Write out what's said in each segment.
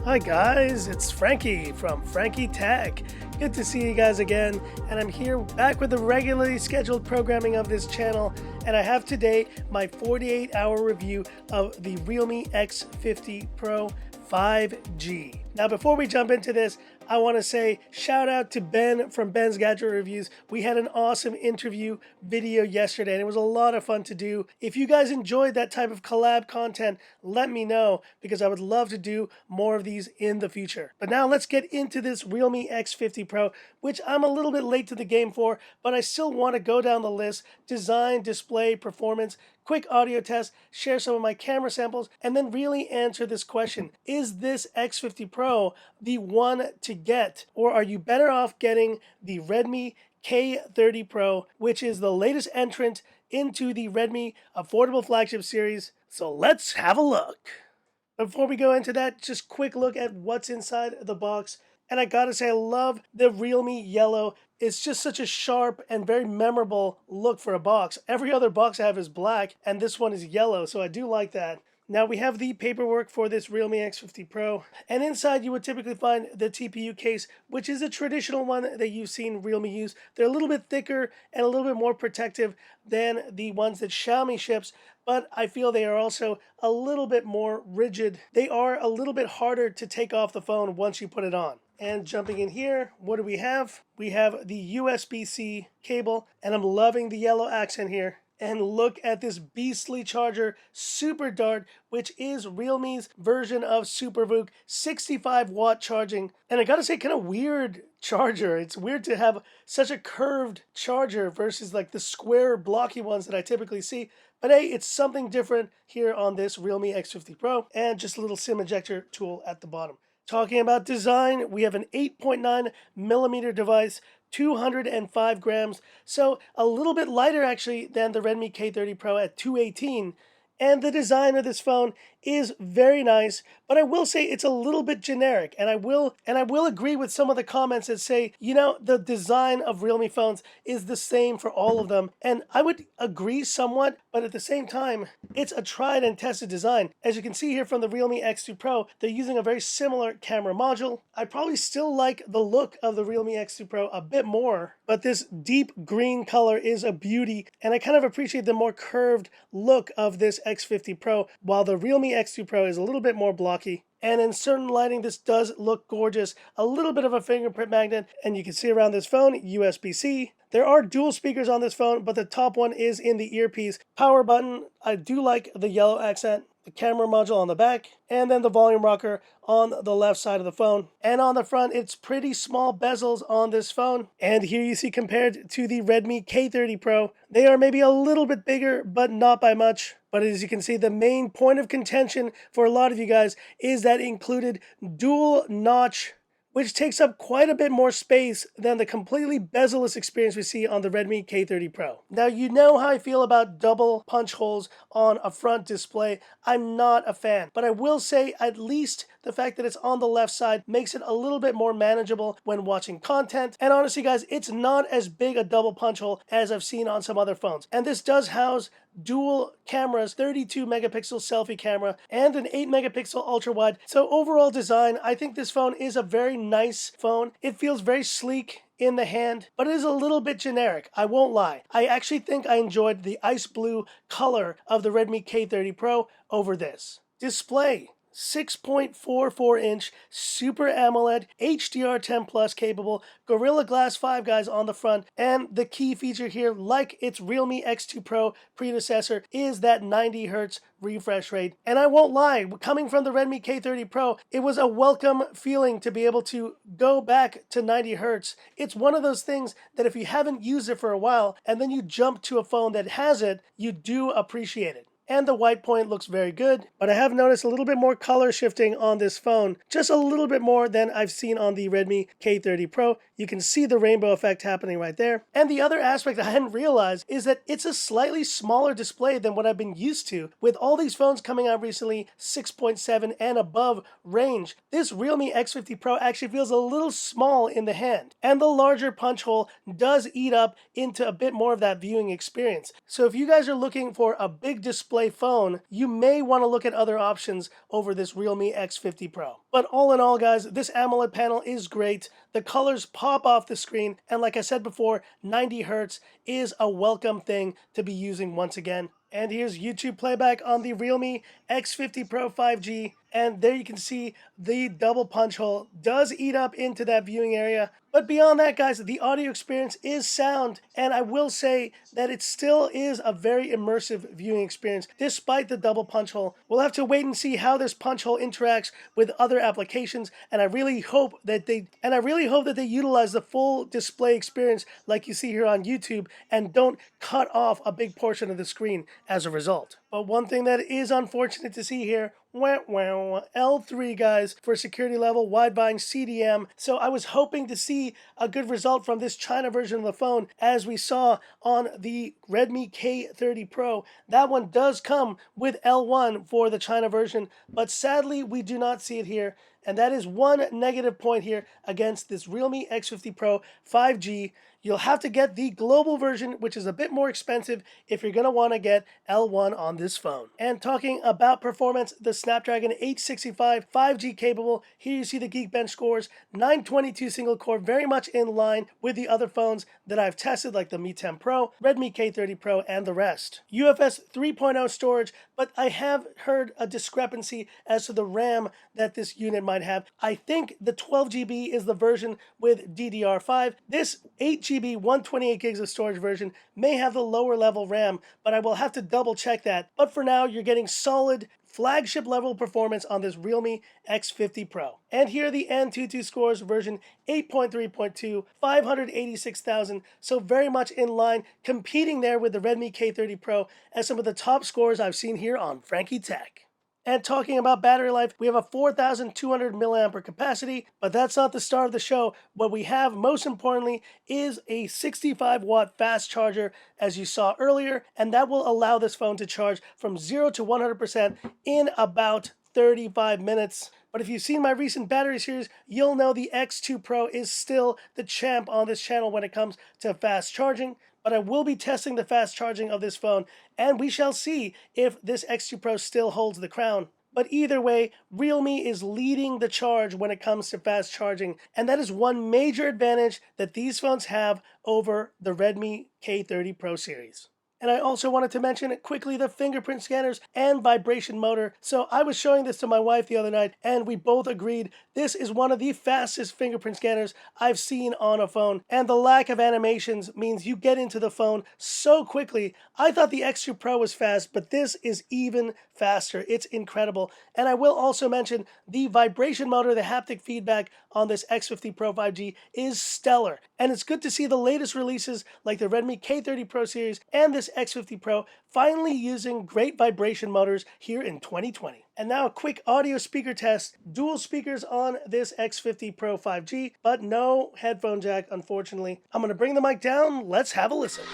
Hi guys, it's Frankie from Frankie Tech. Good to see you guys again, and I'm here back with the regularly scheduled programming of this channel, and I have today my 48-hour review of the Realme X50 Pro 5G. Now before we jump into this, I want to say shout out to Ben from Ben's Gadget Reviews. We had an awesome interview video yesterday and it was a lot of fun to do. If you guys enjoyed that type of collab content, let me know because I would love to do more of these in the future. But now let's get into this Realme X50 Pro, which I'm a little bit late to the game for, but I still want to go down the list: design, display, performance, quick audio test, share some of my camera samples, and then really answer this question: is this X50 Pro the one to get, or are you better off getting the Redmi K30 Pro, which is the latest entrant into the Redmi affordable flagship series? So let's have a look. Before we go into that, just quick look at what's inside the box. And I gotta say, I love the Realme yellow. It's just such a sharp and very memorable look for a box. Every other box I have is black, and this one is yellow, so I do like that. Now we have the paperwork for this Realme X50 Pro, and inside you would typically find the TPU case, which is a traditional one that you've seen Realme use. They're a little bit thicker and a little bit more protective than the ones that Xiaomi ships, but I feel they are also a little bit more rigid. They are a little bit harder to take off the phone once you put it on. And jumping in here, what do we have? We have the USB-C cable, and I'm loving the yellow accent here. And look at this beastly charger, Super Dart, which is Realme's version of SuperVOOC, 65-watt charging. And I gotta say, kind of weird charger. It's weird to have such a curved charger versus like the square blocky ones that I typically see. But hey, it's something different here on this Realme X50 Pro, and just a little SIM ejector tool at the bottom. Talking about design, we have an 8.9 millimeter device, 205 grams, so a little bit lighter actually than the Redmi K30 Pro at 218. And the design of this phone is very nice, but I will say it's a little bit generic, and I will agree with some of the comments that say, you know, the design of Realme phones is the same for all of them, and I would agree somewhat, but at the same time, it's a tried and tested design. As you can see here from the Realme X2 Pro, they're using a very similar camera module. I probably still like the look of the Realme X2 Pro a bit more, but this deep green color is a beauty, and I kind of appreciate the more curved look of this X50 Pro, while the Realme X2 Pro is a little bit more blocky. And in certain lighting, this does look gorgeous. A little bit of a fingerprint magnet, and you can see around this phone, USB-C. There are dual speakers on this phone, but the top one is in the earpiece. Power button, I do like the yellow accent. The camera module on the back, and then the volume rocker on the left side of the phone. And on the front, it's pretty small bezels on this phone. And here you see, compared to the Redmi K30 Pro, they are maybe a little bit bigger, but not by much. But as you can see, the main point of contention for a lot of you guys is that it included dual notch, which takes up quite a bit more space than the completely bezel-less experience we see on the Redmi K30 Pro. Now, you know how I feel about double punch holes on a front display. I'm not a fan, but I will say at least the fact that it's on the left side makes it a little bit more manageable when watching content. And honestly, guys, it's not as big a double punch hole as I've seen on some other phones. And this does house dual cameras, 32 megapixel selfie camera and an 8 megapixel ultra wide. So overall design, I think this phone is a very nice phone. It feels very sleek in the hand, but it is a little bit generic, I won't lie. I actually think I enjoyed the ice blue color of the Redmi K30 Pro over this. Display. 6.44-inch Super AMOLED HDR10 Plus capable Gorilla Glass 5 guys on the front, and the key feature here, like its Realme X2 Pro predecessor, is that 90 Hz refresh rate. And I won't lie, coming from the Redmi K30 Pro, it was a welcome feeling to be able to go back to 90 Hz. It's one of those things that if you haven't used it for a while and then you jump to a phone that has it, you do appreciate it. And the white point looks very good, but I have noticed a little bit more color shifting on this phone, just a little bit more than I've seen on the Redmi K30 Pro. You can see the rainbow effect happening right there. And the other aspect I hadn't realized is that it's a slightly smaller display than what I've been used to. With all these phones coming out recently, 6.7 and above range, this Realme X50 Pro actually feels a little small in the hand. And the larger punch hole does eat up into a bit more of that viewing experience. So if you guys are looking for a big display display phone, you may want to look at other options over this Realme X50 Pro. But all in all, guys, this AMOLED panel is great. The colors pop off the screen, and like I said before, 90 Hz is a welcome thing to be using once again. And here's YouTube playback on the Realme X50 Pro 5G. And there you can see the double punch hole does eat up into that viewing area. But beyond that, guys, the audio experience is sound. And I will say that it still is a very immersive viewing experience, despite the double punch hole. We'll have to wait and see how this punch hole interacts with other applications. And I really hope that they utilize the full display experience like you see here on YouTube and don't cut off a big portion of the screen as a result. But one thing that is unfortunate to see here, L3, guys, for security level wideband CDM. So I was hoping to see a good result from this China version of the phone, as we saw on the Redmi K30 Pro. That one does come with L1 for the China version, but sadly we do not see it here. And that is one negative point here against this Realme X50 Pro 5G. You'll have to get the global version, which is a bit more expensive if you're going to want to get L1 on this phone. And talking about performance, the Snapdragon 865 5G capable. Here you see the Geekbench scores, 922 single core, very much in line with the other phones that I've tested, like the Mi 10 Pro, Redmi K30 Pro, and the rest. UFS 3.0 storage, but I have heard a discrepancy as to the RAM that this unit might have. I think the 12 GB is the version with DDR5. This 8 GB 128 gigs of storage version may have the lower level RAM, but I will have to double check that. But for now, you're getting solid flagship level performance on this Realme X50 Pro. And here are the Antutu scores, version 8.3.2, 586,000, so very much in line, competing there with the Redmi K30 Pro as some of the top scores I've seen here on Frankie Tech. And talking about battery life, we have a 4,200 milliampere capacity, but that's not the star of the show. What we have, most importantly, is a 65-watt fast charger, as you saw earlier, and that will allow this phone to charge from 0 to 100% in about 35 minutes. But if you've seen my recent battery series, you'll know the X2 Pro is still the champ on this channel when it comes to fast charging. But I will be testing the fast charging of this phone, and we shall see if this X2 Pro still holds the crown. But either way, Realme is leading the charge when it comes to fast charging, and that is one major advantage that these phones have over the Redmi K30 Pro series. And I also wanted to mention quickly the fingerprint scanners and vibration motor. So I was showing this to my wife the other night, and we both agreed this is one of the fastest fingerprint scanners I've seen on a phone. And the lack of animations means you get into the phone so quickly. I thought the X2 Pro was fast, but this is even faster. It's incredible. And I will also mention the vibration motor, the haptic feedback on this X50 Pro 5G is stellar. And it's good to see the latest releases like the Redmi K30 Pro series and this X50 Pro finally using great vibration motors here in 2020. And now a quick audio speaker test. Dual speakers on this X50 Pro 5G, but no headphone jack, unfortunately. I'm going to bring the mic down. Let's have a listen.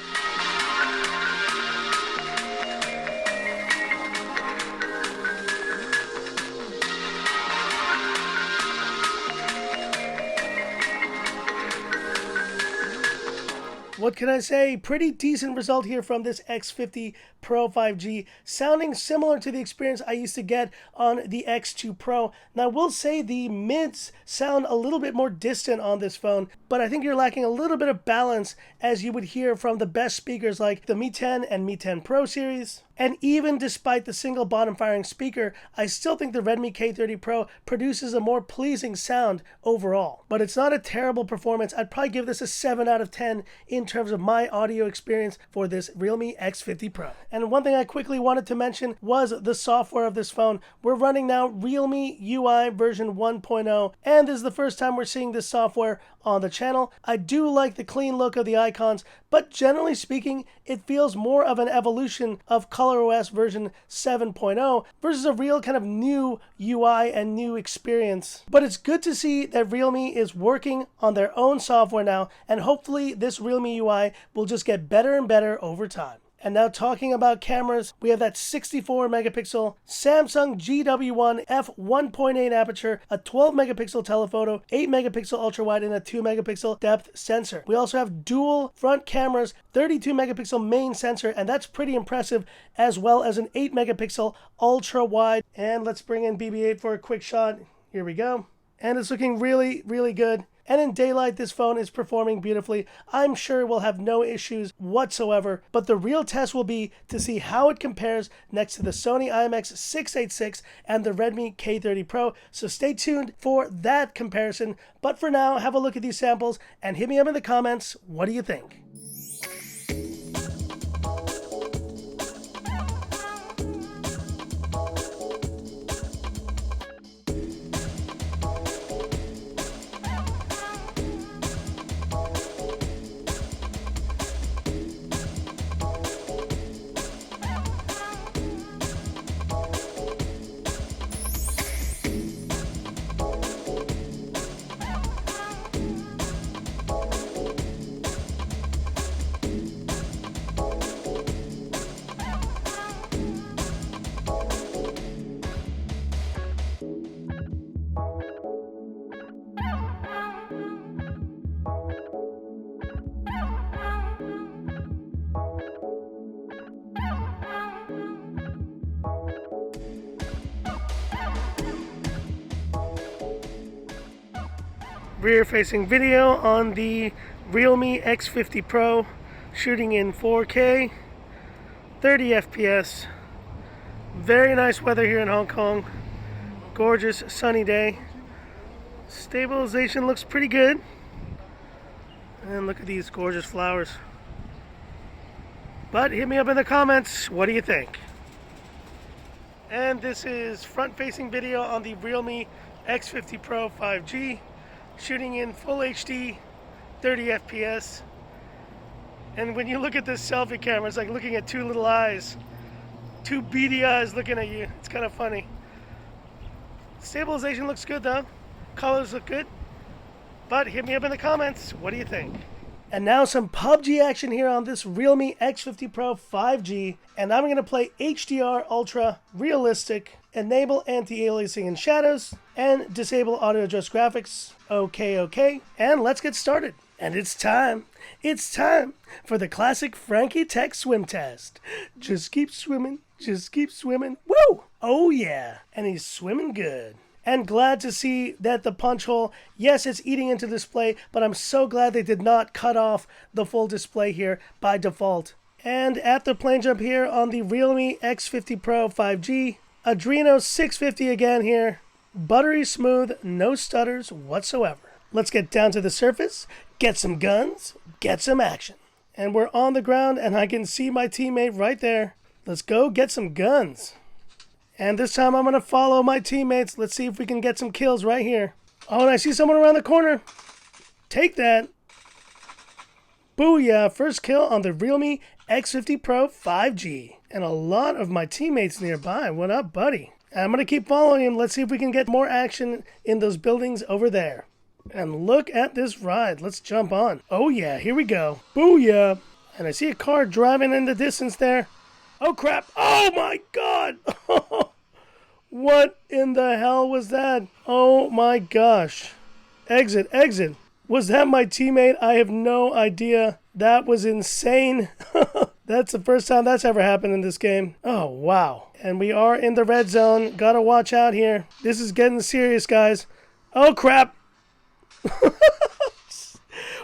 What can I say? Pretty decent result here from this X50 Pro 5G, sounding similar to the experience I used to get on the X2 Pro. Now, I will say the mids sound a little bit more distant on this phone, but I think you're lacking a little bit of balance, as you would hear from the best speakers like the Mi 10 and Mi 10 Pro series. And even despite the single bottom firing speaker, I still think the Redmi K30 Pro produces a more pleasing sound overall. But it's not a terrible performance. I'd probably give this a 7 out of 10 in terms of my audio experience for this Realme X50 Pro. And one thing I quickly wanted to mention was the software of this phone. We're running now Realme UI version 1.0, and this is the first time we're seeing this software on the channel. I do like the clean look of the icons, but generally speaking, it feels more of an evolution of ColorOS version 7.0 versus a real kind of new UI and new experience. But it's good to see that Realme is working on their own software now, and hopefully this Realme UI will just get better and better over time. And now talking about cameras, we have that 64 megapixel Samsung GW1 f1.8 aperture, a 12 megapixel telephoto, 8 megapixel ultra wide, and a 2 megapixel depth sensor. We also have dual front cameras, 32 megapixel main sensor, and that's pretty impressive, as well as an 8 megapixel ultra wide. And let's bring in BB-8 for a quick shot. Here we go. And it's looking really, really good. And in daylight, this phone is performing beautifully. I'm sure we'll have no issues whatsoever, but the real test will be to see how it compares next to the Sony IMX686 and the Redmi K30 Pro. So stay tuned for that comparison. But for now, have a look at these samples and hit me up in the comments. What do you think? Rear-facing video on the Realme X50 Pro, shooting in 4K, 30 FPS. Very nice weather here in Hong Kong. Gorgeous sunny day. Stabilization looks pretty good. And look at these gorgeous flowers. But hit me up in the comments. What do you think? And this is front-facing video on the Realme X50 Pro 5G. Shooting in full HD, 30 FPS. And when you look at this selfie camera, it's like looking at two little eyes. Two beady eyes looking at you. It's kind of funny. Stabilization looks good though. Colors look good. But hit me up in the comments. What do you think? And now some PUBG action here on this Realme X50 Pro 5G. And I'm going to play HDR Ultra Realistic, enable anti-aliasing in shadows, and disable auto adjust graphics. Okay. And let's get started. And it's time for the classic Frankie Tech swim test. Just keep swimming. Woo! Oh yeah. And he's swimming good. And glad to see that the punch hole, yes, it's eating into display, but I'm so glad they did not cut off the full display here by default. And at the plane jump here on the Realme X50 Pro 5G, Adreno 650 again here. Buttery smooth, no stutters whatsoever. Let's get down to the surface, get some guns, get some action. And we're on the ground and I can see my teammate right there. Let's go get some guns. And this time I'm going to follow my teammates. Let's see if we can get some kills right here. Oh, and I see someone around the corner. Take that. Booyah, first kill on the Realme X50 Pro 5G. And a lot of my teammates nearby. What up, buddy? And I'm going to keep following him. Let's see if we can get more action in those buildings over there. And look at this ride. Let's jump on. Oh yeah, here we go. Booyah. And I see a car driving in the distance there. Oh crap. Oh my god. What in the hell was that? Oh my gosh. Exit. Was that my teammate? I have no idea. That was insane. That's the first time that's ever happened in this game. Oh wow. And we are in the red zone. Gotta watch out here. This is getting serious, guys. Oh crap.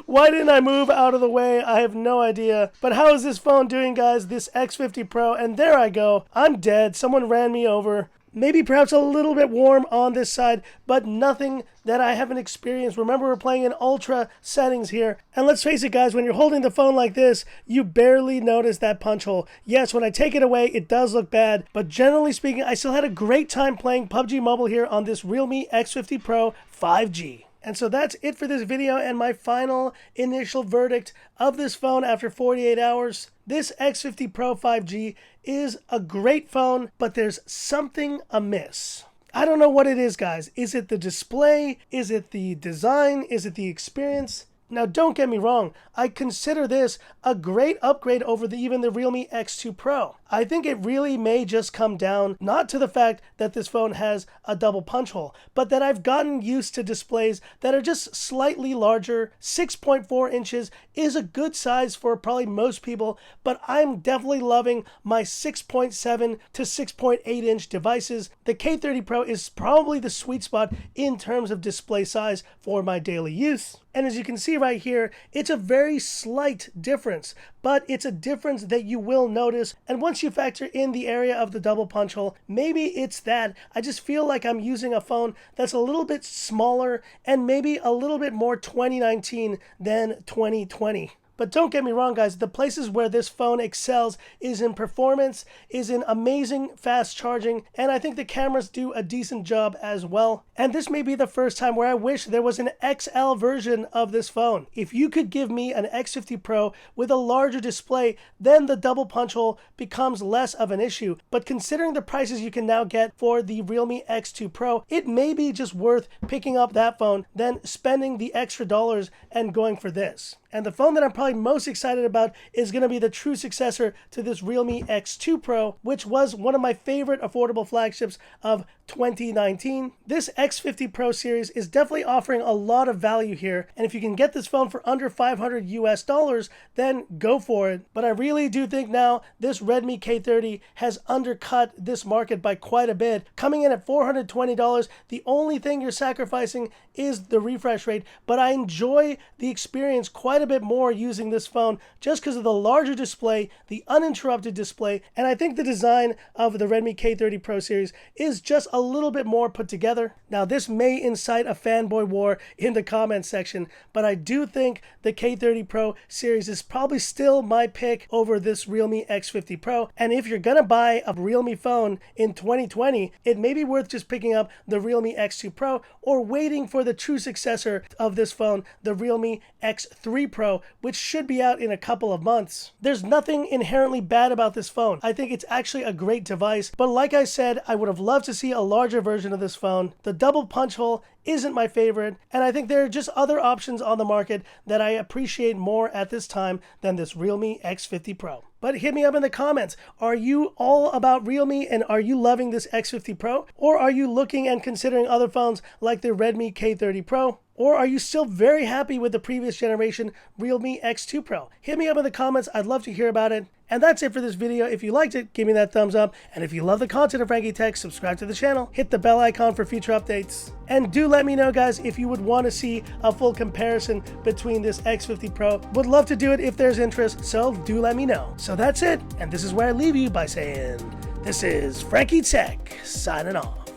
Why didn't I move out of the way? I have no idea. But how is this phone doing, guys? This X50 Pro. And there I go. I'm dead. Someone ran me over. Maybe perhaps a little bit warm on this side, but nothing that I haven't experienced. Remember, we're playing in ultra settings here. And let's face it, guys, when you're holding the phone like this, you barely notice that punch hole. Yes, when I take it away, it does look bad. But generally speaking, I still had a great time playing PUBG Mobile here on this Realme X50 Pro 5G. And so that's it for this video and my final initial verdict of this phone after 48 hours. This X50 Pro 5G is a great phone, but there's something amiss. I don't know what it is, guys. Is it the display? Is it the design? Is it the experience? Now don't get me wrong, I consider this a great upgrade over even the Realme X2 Pro. I think it really may just come down not to the fact that this phone has a double punch hole, but that I've gotten used to displays that are just slightly larger. 6.4 inches is a good size for probably most people, but I'm definitely loving my 6.7 to 6.8 inch devices. The K30 Pro is probably the sweet spot in terms of display size for my daily use. And as you can see right here, it's a very slight difference, but it's a difference that you will notice. And once you factor in the area of the double punch hole, maybe it's that I just feel like I'm using a phone that's a little bit smaller and maybe a little bit more 2019 than 2020. But don't get me wrong, guys, the places where this phone excels is in performance, is in amazing fast charging, and I think the cameras do a decent job as well. And this may be the first time where I wish there was an XL version of this phone. If you could give me an X50 Pro with a larger display, then the double punch hole becomes less of an issue. But considering the prices you can now get for the Realme X2 Pro, it may be just worth picking up that phone than spending the extra dollars and going for this. And the phone that I'm probably most excited about is going to be the true successor to this Realme X2 Pro, which was one of my favorite affordable flagships of 2019. This X50 Pro series is definitely offering a lot of value here, and if you can get this phone for under $500 US, then go for it. But I really do think now this Redmi K30 has undercut this market by quite a bit, coming in at $420. The only thing you're sacrificing is the refresh rate, but I enjoy the experience quite a bit more using this phone just because of the larger display, the uninterrupted display, and I think the design of the Redmi K30 Pro series is just a little bit more put together. Now this may incite a fanboy war in the comments section, but I do think the K30 Pro series is probably still my pick over this Realme X50 Pro. And if you're gonna buy a Realme phone in 2020, it may be worth just picking up the Realme X2 Pro or waiting for the true successor of this phone, the Realme X3 Pro, which should be out in a couple of months. There's nothing inherently bad about this phone. I think it's actually a great device, but like I said, I would have loved to see a larger version of this phone. The double punch hole isn't my favorite, and I think there are just other options on the market that I appreciate more at this time than this Realme X50 Pro. But hit me up in the comments. Are you all about Realme and are you loving this X50 Pro? Or are you looking and considering other phones like the Redmi K30 Pro? Or are you still very happy with the previous generation Realme X2 Pro? Hit me up in the comments. I'd love to hear about it. And that's it for this video. If you liked it, give me that thumbs up. And if you love the content of Frankie Tech, subscribe to the channel. Hit the bell icon for future updates. And do let me know, guys, if you would want to see a full comparison between this X50 Pro. Would love to do it if there's interest, so do let me know. So that's it. And this is where I leave you by saying, this is Frankie Tech signing off.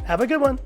Have a good one.